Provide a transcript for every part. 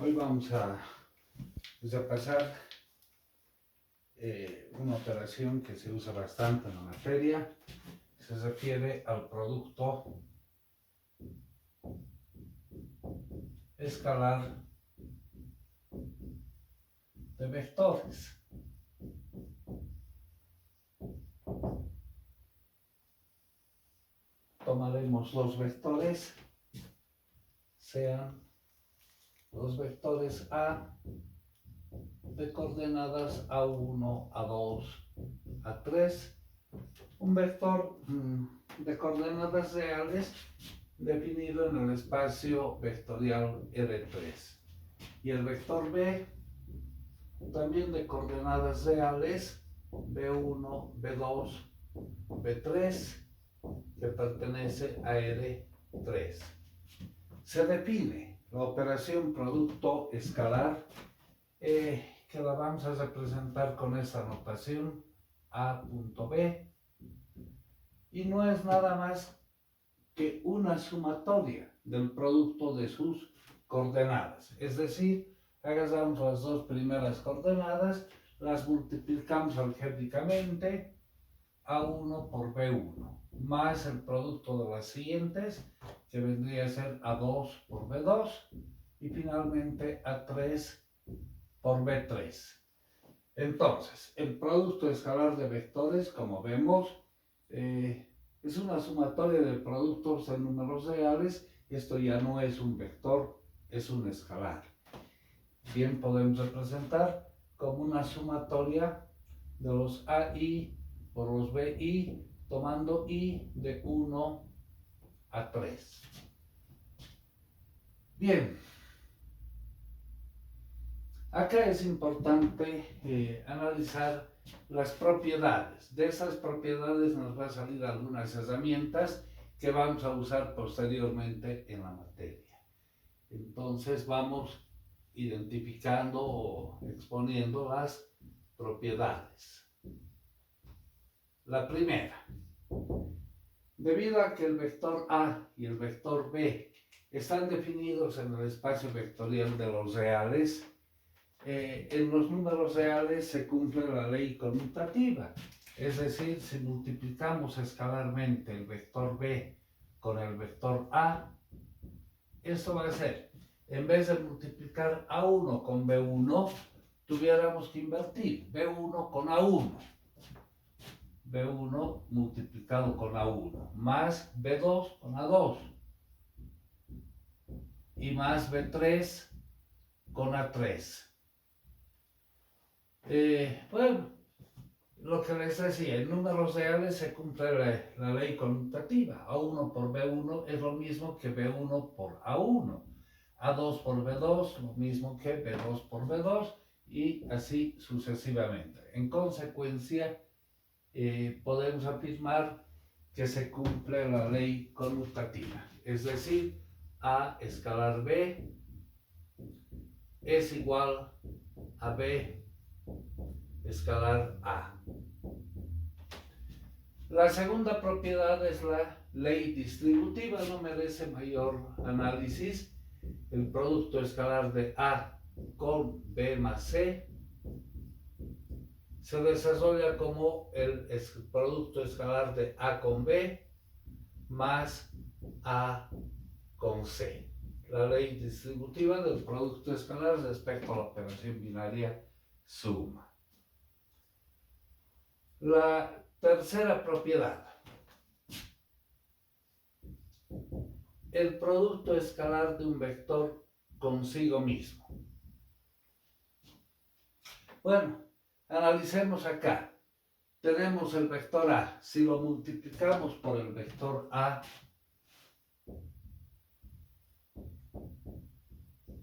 Hoy vamos a repasar una operación que se usa bastante en la materia. Se refiere al producto escalar de vectores. Tomaremos los vectores, sean los vectores A de coordenadas A1, A2, A3, un vector de coordenadas reales definido en el espacio vectorial R3, y el vector B también de coordenadas reales B1, B2, B3, que pertenece a R3. Se define la operación producto escalar, que la vamos a representar con esta notación A.B, y no es nada más que una sumatoria del producto de sus coordenadas. Es decir, agarramos las dos primeras coordenadas, las multiplicamos algébricamente, A1 por B1, más el producto de las siguientes, que vendría a ser A2 por B2, y finalmente A3 por B3. Entonces, el producto escalar de vectores, como vemos, es una sumatoria de productos en números reales. Esto ya no es un vector, es un escalar. Bien, podemos representar como una sumatoria de los AI por los BI, tomando I de 1 a 3. Bien, acá es importante analizar las propiedades. De esas propiedades nos va a salir algunas herramientas que vamos a usar posteriormente en la materia. Entonces vamos identificando o exponiendo las propiedades. La primera, debido a que el vector A y el vector B están definidos en el espacio vectorial de los reales, en los números reales se cumple la ley conmutativa. Es decir, si multiplicamos escalarmente el vector B con el vector A, esto va a ser, en vez de multiplicar A1 con B1, tuviéramos que invertir B1 con A1. B1 multiplicado con A1, más B2 con A2, y más B3 con A3. Bueno, lo que les decía, en números reales se cumple la ley conmutativa. A1 por B1 es lo mismo que B1 por A1. A2 por B2, lo mismo que B2 por B2, y así sucesivamente. En consecuencia, podemos afirmar que se cumple la ley conmutativa. Es decir, A escalar B es igual a B escalar A. La segunda propiedad es la ley distributiva, no merece mayor análisis. El producto escalar de A con B más C se desarrolla como el producto escalar de A con B más A con C. La ley distributiva del producto escalar respecto a la operación binaria suma. La tercera propiedad, el producto escalar de un vector consigo mismo. Bueno, analicemos acá. Tenemos el vector A. Si lo multiplicamos por el vector A,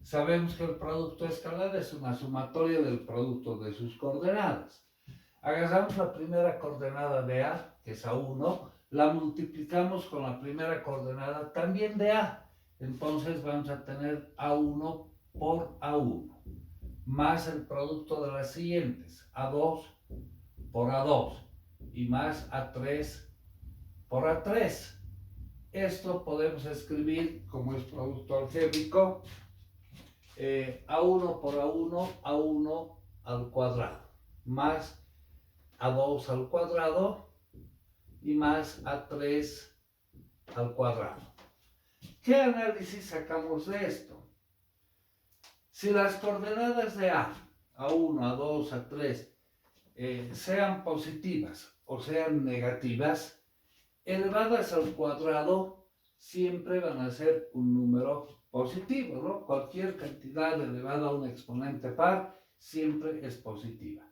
sabemos que el producto escalar es una sumatoria del producto de sus coordenadas. Agarramos la primera coordenada de A, que es A1, la multiplicamos con la primera coordenada también de A. Entonces vamos a tener A1 por A1, más el producto de las siguientes, A2 por A2, y más A3 por A3. Esto podemos escribir como es producto algébrico, A1 por A1 al cuadrado, más A2 al cuadrado y más A3 al cuadrado. ¿Qué análisis sacamos de esto? Si las coordenadas de A1, A2, A3 sean positivas o sean negativas, elevadas al cuadrado siempre van a ser un número positivo, ¿no? Cualquier cantidad elevada a un exponente par siempre es positiva.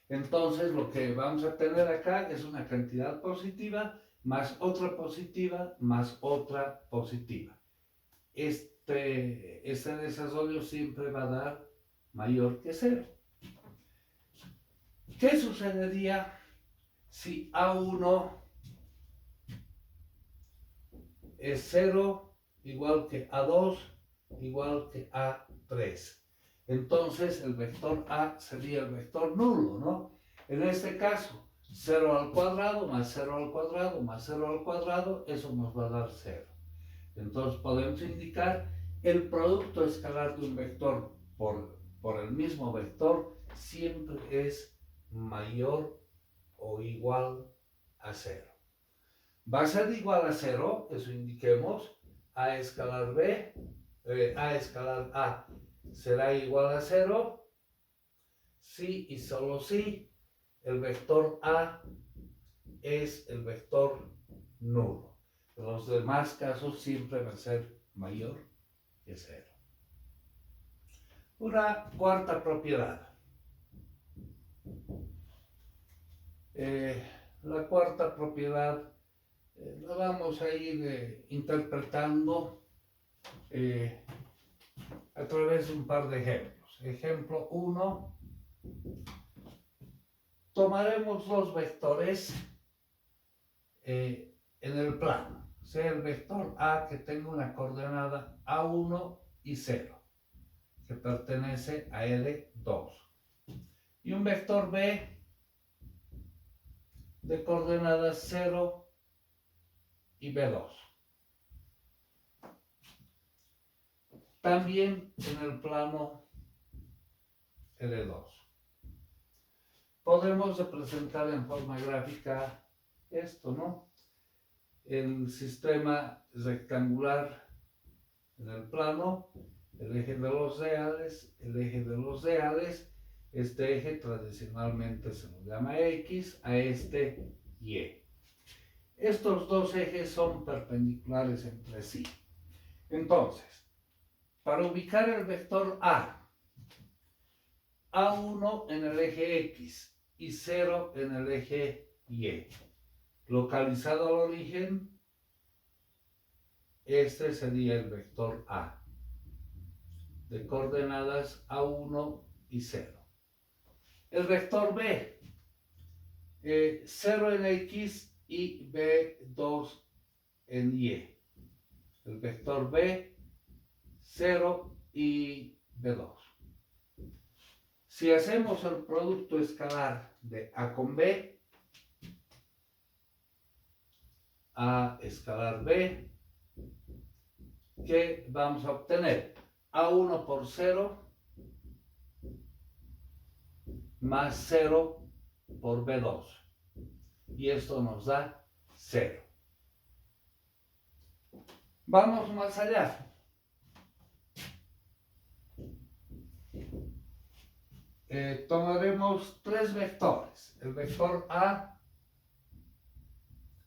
Entonces lo que vamos a tener acá es una cantidad positiva más otra positiva más otra positiva. Este desarrollo siempre va a dar mayor que 0. ¿Qué sucedería si A1 es 0, igual que A2, igual que A3? Entonces el vector A sería el vector nulo, ¿no? En este caso, 0 al cuadrado más 0 al cuadrado más 0 al cuadrado, eso nos va a dar 0. Entonces podemos indicar el producto escalar de un vector por el mismo vector siempre es mayor o igual a 0. Va a ser igual a 0, eso indiquemos, A escalar B, A escalar A será igual a 0 si y solo si el vector A es el vector nulo. En los demás casos siempre va a ser mayor que 0. Una cuarta propiedad. La cuarta propiedad la vamos a ir interpretando a través de un par de ejemplos. Ejemplo 1. Tomaremos los vectores en el plano. Sea el vector A que tenga una coordenada A1 y 0, que pertenece a L2. Y un vector B de coordenadas 0 y B2. También en el plano L2. Podemos representar en forma gráfica esto, ¿no? El sistema rectangular en el plano, el eje de los reales, este eje tradicionalmente se lo llama X, a este Y. Estos dos ejes son perpendiculares entre sí. Entonces, para ubicar el vector A1 en el eje X y 0 en el eje Y, localizado al origen, este sería el vector A, de coordenadas A1 y 0. El vector B, 0 en X y B2 en Y. El vector B, 0 y B2. Si hacemos el producto escalar de A con B, A escalar B, ¿qué vamos a obtener? A1 por 0 más 0 por B2. Y esto nos da 0. Vamos más allá. Tomaremos tres vectores. El vector A,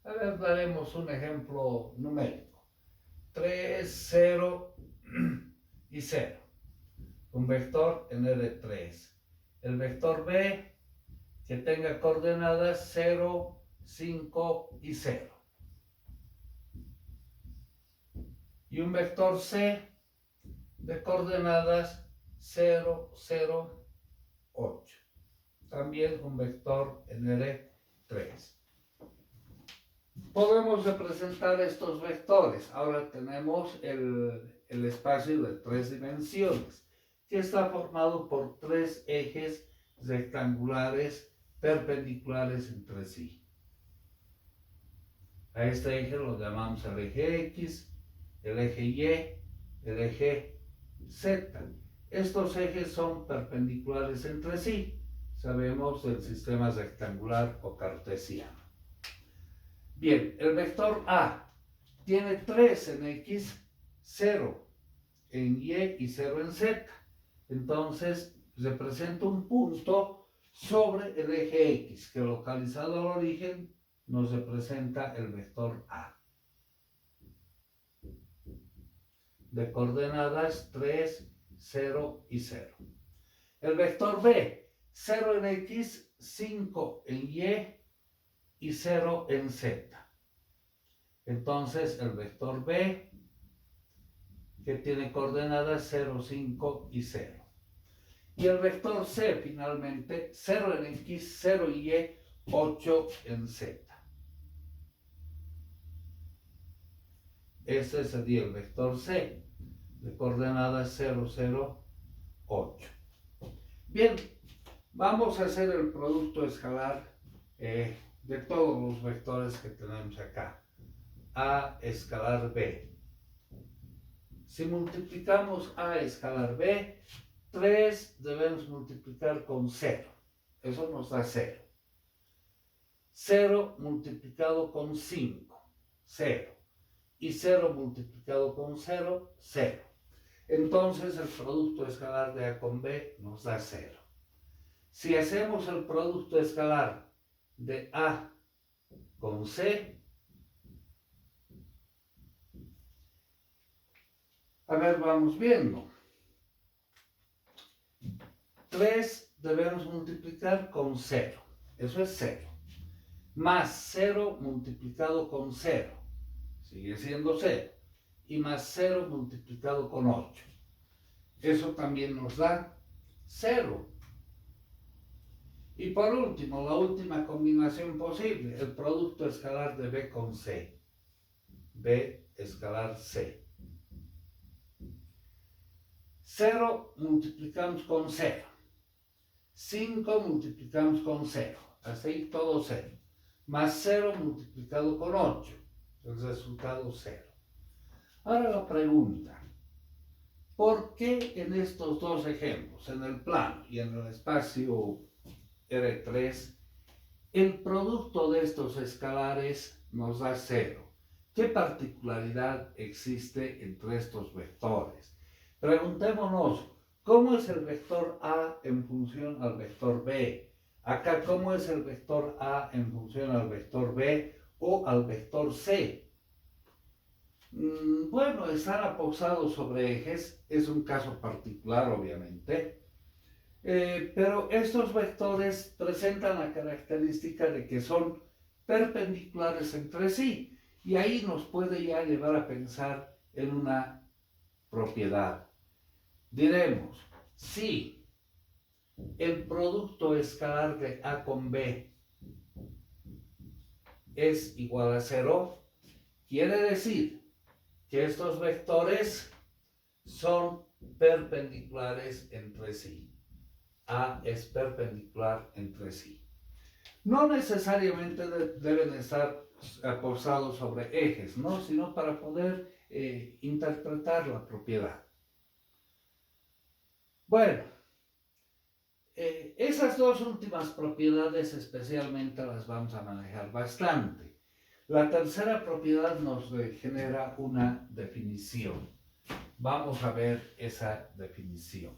daremos un ejemplo numérico. 3, 0 y 0. Un vector en L3. El vector B, que tenga coordenadas 0, 5 y 0. Y un vector C de coordenadas 0, 0, 8. También un vector en L3. Podemos representar estos vectores. Ahora tenemos el espacio de 3 dimensiones, que está formado por 3 ejes rectangulares perpendiculares entre sí. A este eje lo llamamos el eje X, el eje Y, el eje Z. Estos ejes son perpendiculares entre sí. Sabemos del sistema rectangular o cartesiano. Bien, el vector A tiene 3 en X, 0 en Y y 0 en Z. Entonces representa un punto sobre el eje X que localizado al origen nos representa el vector A de coordenadas 3, 0 y 0. El vector B, 0 en X, 5 en Y 0 en Z. Entonces el vector B, que tiene coordenadas 0, 5 y 0. Y el vector C, finalmente, 0 en X, 0 en Y, 8 en Z. Ese sería el vector C, de coordenadas 0, 0, 8. Bien, vamos a hacer el producto escalar de todos los vectores que tenemos acá. A escalar B. Si multiplicamos A escalar B, 3 debemos multiplicar con 0. Eso nos da 0. 0 multiplicado con 5, 0. Y 0 multiplicado con 0, 0. Entonces el producto escalar de A con B nos da 0. Si hacemos el producto escalar de A con C, a ver, vamos viendo. 3 debemos multiplicar con 0. Eso es 0. Más 0 multiplicado con 0. Sigue siendo 0. Y más 0 multiplicado con 8. Eso también nos da 0. Y por último, la última combinación posible, el producto escalar de B con C. B escalar C. 0 multiplicamos con 0. 5 multiplicamos con 0. Así todo 0. Más 0 multiplicado con 8. El resultado 0. Ahora la pregunta. ¿Por qué en estos dos ejemplos, en el plano y en el espacio R3, el producto de estos escalares nos da 0? ¿Qué particularidad existe entre estos vectores? Preguntémonos, ¿cómo es el vector A en función al vector B? Acá, ¿cómo es el vector A en función al vector B o al vector C? Bueno, están apostados sobre ejes, es un caso particular obviamente, pero estos vectores presentan la característica de que son perpendiculares entre sí y ahí nos puede ya llevar a pensar en una propiedad. Diremos, si el producto escalar de A con B es igual a 0, quiere decir que estos vectores son perpendiculares entre sí. A es perpendicular entre sí. No necesariamente deben estar apostados sobre ejes, ¿no? Sino para poder interpretar la propiedad. Bueno, esas dos últimas propiedades especialmente las vamos a manejar bastante. La tercera propiedad nos genera una definición. Vamos a ver esa definición.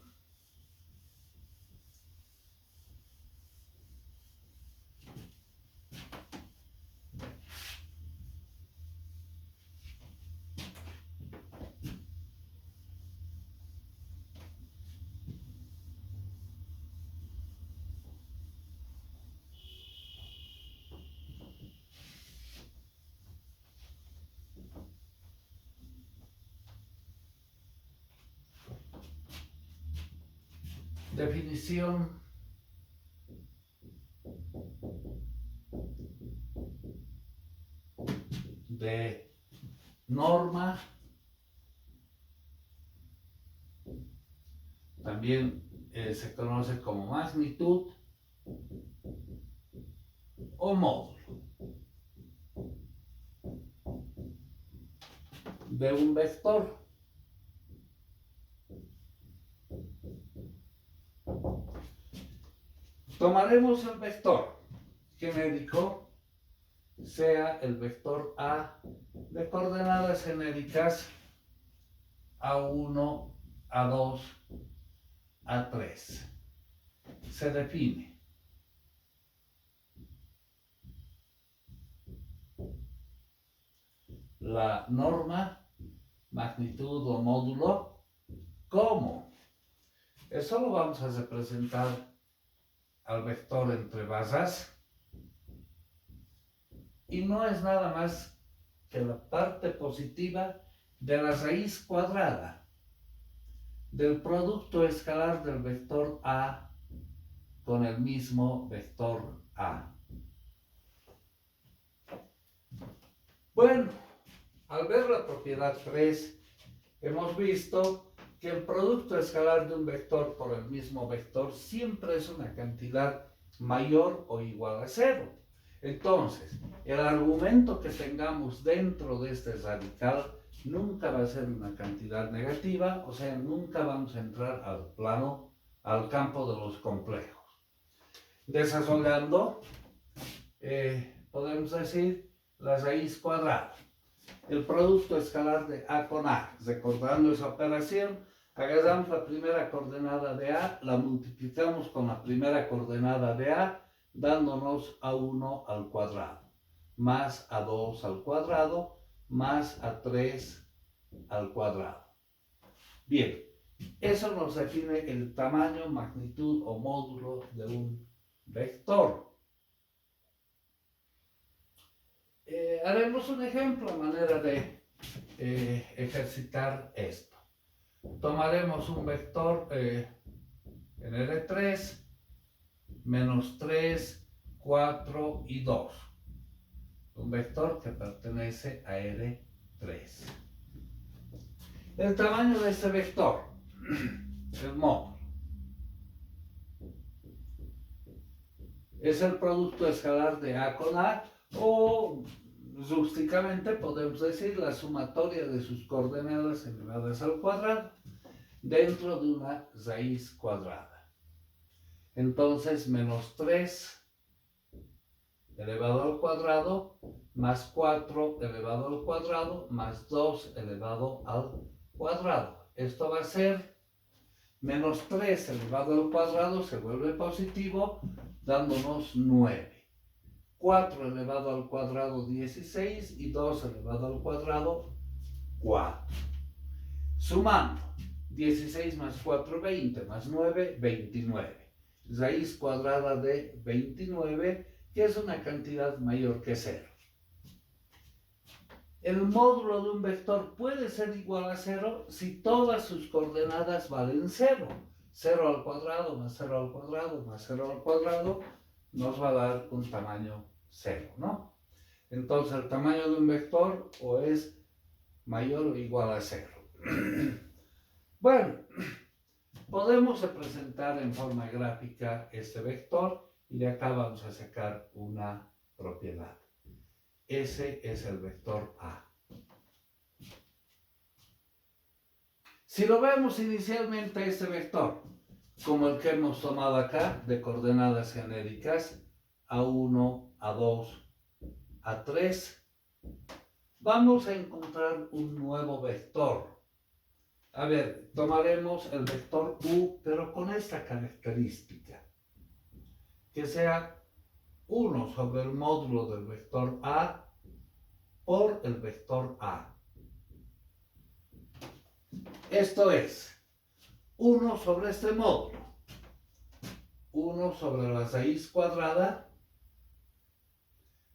Definición de norma, también se conoce como magnitud o módulo de un vector. Tomaremos el vector genérico, sea el vector A de coordenadas genéricas A1, A2, A3. Se define la norma, magnitud o módulo. ¿Cómo? Eso lo vamos a representar al vector entre basas y no es nada más que la parte positiva de la raíz cuadrada del producto escalar del vector A con el mismo vector A. Bueno, al ver la propiedad 3, hemos visto que el producto escalar de un vector por el mismo vector siempre es una cantidad mayor o igual a 0. Entonces, el argumento que tengamos dentro de este radical nunca va a ser una cantidad negativa, o sea, nunca vamos a entrar al campo de los complejos. Desarrollando, podemos decir la raíz cuadrada. El producto escalar de A con A. Recordando esa operación, agarramos la primera coordenada de A, la multiplicamos con la primera coordenada de A, dándonos A1 al cuadrado, más A2 al cuadrado, más A3 al cuadrado. Bien, eso nos define el tamaño, magnitud o módulo de un vector. Haremos un ejemplo a manera de ejercitar esto. Tomaremos un vector en R3, menos 3, 4 y 2. Un vector que pertenece a R3. El tamaño de este vector, el módulo, es el producto escalar de A con A, o rústicamente podemos decir la sumatoria de sus coordenadas elevadas al cuadrado dentro de una raíz cuadrada. Entonces, menos 3 elevado al cuadrado, más 4 elevado al cuadrado, más 2 elevado al cuadrado. Esto va a ser menos 3 elevado al cuadrado, se vuelve positivo, dándonos 9. 4 elevado al cuadrado, 16, y 2 elevado al cuadrado, 4. Sumando, 16 más 4, 20, más 9, 29. Raíz cuadrada de 29, que es una cantidad mayor que 0. El módulo de un vector puede ser igual a 0 si todas sus coordenadas valen 0. 0 al cuadrado, más 0 al cuadrado, más 0 al cuadrado, nos va a dar un tamaño 0, ¿no? Entonces el tamaño de un vector o es mayor o igual a 0. Bueno, podemos representar en forma gráfica este vector y de acá vamos a sacar una propiedad. Ese es el vector A. Si lo vemos inicialmente este vector, como el que hemos tomado acá, de coordenadas genéricas, A1, A2, A3, vamos a encontrar un nuevo vector. A ver, tomaremos el vector U, pero con esta característica, que sea 1 sobre el módulo del vector A por el vector A. Esto es 1 sobre este módulo, 1 sobre la raíz cuadrada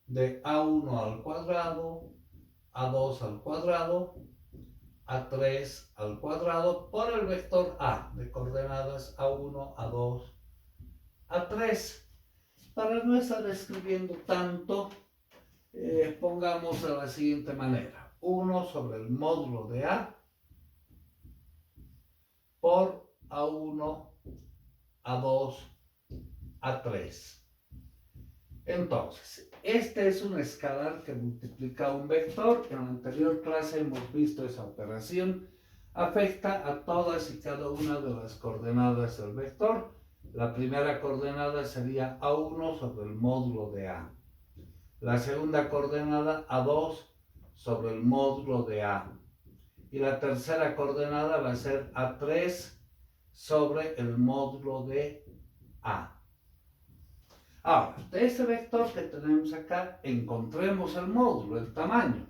de A1 al cuadrado, A2 al cuadrado, A3 al cuadrado por el vector A de coordenadas A1, A2, A3. Para no estar escribiendo tanto, pongamos de la siguiente manera: 1 sobre el módulo de A por A1, A2, A3. Entonces, este es un escalar que multiplica un vector. En la anterior clase hemos visto esa operación. Afecta a todas y cada una de las coordenadas del vector. La primera coordenada sería A1 sobre el módulo de A. La segunda coordenada A2 sobre el módulo de A. Y la tercera coordenada va a ser A3 sobre el módulo de A. Ahora, de este vector que tenemos acá, encontremos el módulo, el tamaño.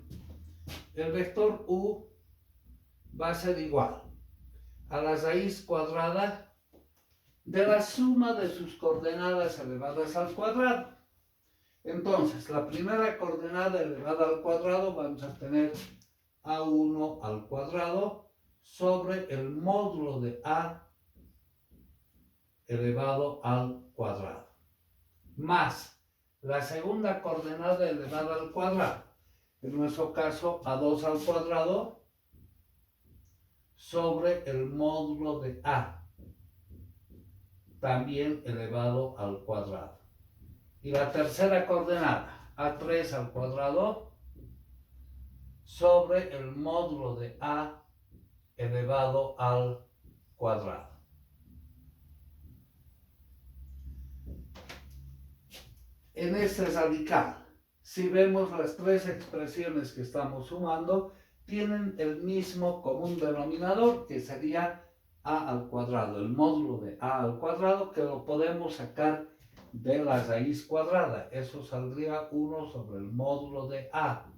El vector U va a ser igual a la raíz cuadrada de la suma de sus coordenadas elevadas al cuadrado. Entonces, la primera coordenada elevada al cuadrado vamos a tener A1 al cuadrado sobre el módulo de A elevado al cuadrado, más la segunda coordenada elevada al cuadrado, en nuestro caso A2 al cuadrado sobre el módulo de A, también elevado al cuadrado. Y la tercera coordenada, A3 al cuadrado sobre el módulo de A elevado al cuadrado. En este radical, si vemos las tres expresiones que estamos sumando, tienen el mismo común denominador, que sería A al cuadrado, el módulo de A al cuadrado, que lo podemos sacar de la raíz cuadrada. Eso saldría 1 sobre el módulo de A,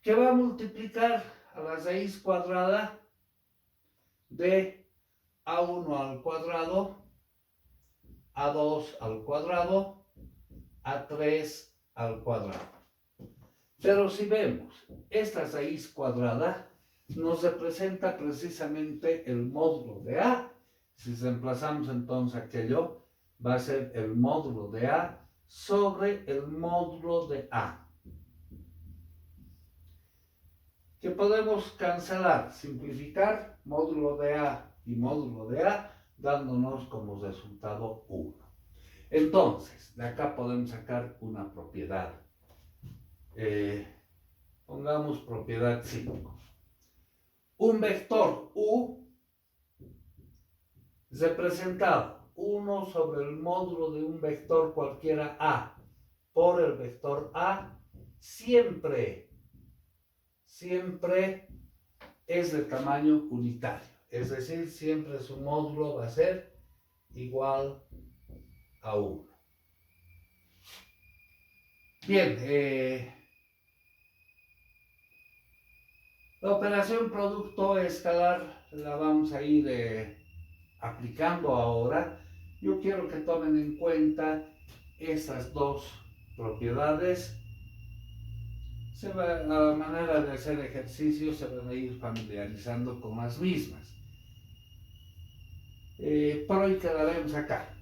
que va a multiplicar a la raíz cuadrada de A1 al cuadrado, A2 al cuadrado, A3 al cuadrado. Pero si vemos, esta raíz cuadrada nos representa precisamente el módulo de A. Si reemplazamos entonces aquello, va a ser el módulo de A sobre el módulo de A, que podemos cancelar, simplificar módulo de A y módulo de A, dándonos como resultado 1. Entonces, de acá podemos sacar una propiedad. Pongamos propiedad 5. Un vector U representado 1 sobre el módulo de un vector cualquiera A por el vector A siempre es de tamaño unitario. Es decir, siempre su módulo va a ser igual a 1. Bien, la operación producto escalar la vamos a ir aplicando ahora. Yo quiero que tomen en cuenta estas dos propiedades. A manera de hacer ejercicio se van a ir familiarizando con las mismas. Por hoy quedaremos acá.